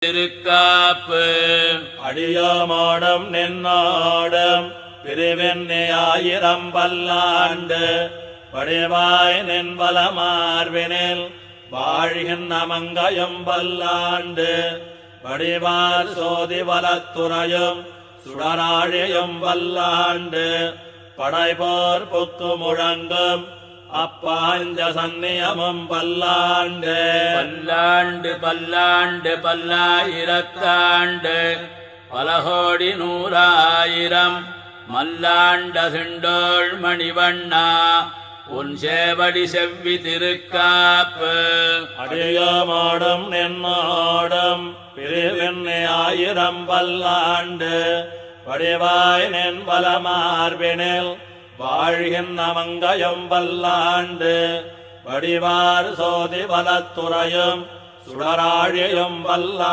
திருக்காப்பு அடியோமோடும் நின்னோடும் பிரிவெண்ணி 1000 பல்லாண்டு வடிவாய் நின்பல மார்பினில் வாழ்கின்ற மங்கையும் பல்லாண்டு வடிவார் சோதி வலத்துறையும் சுடராழியும் பல்லாண்டு படைபோர் புக்கு முழங்கும் அப்பாஞ்ச சந்நியமும் பல்லாண்டு பல்லாண்டு பல்லாண்டு பல்லாயிரத்தாண்டு பலகோடி 100,000 மல்லாண்ட சிண்டோள் மணிவண்ணா உன் சேவடி செவ்வி திருக்காப்பு அடியோமோடும் நின்னோடும் பிரிவெண்ணி 1000 பல்லாண்டு வடிவாய் நின்பல மார்பினில் வாழ்கின்ற மங்கையும் பல்லாண்டு வடிவார் சோதி வலத்துறையும் சுடராழியும் பல்லாண்டு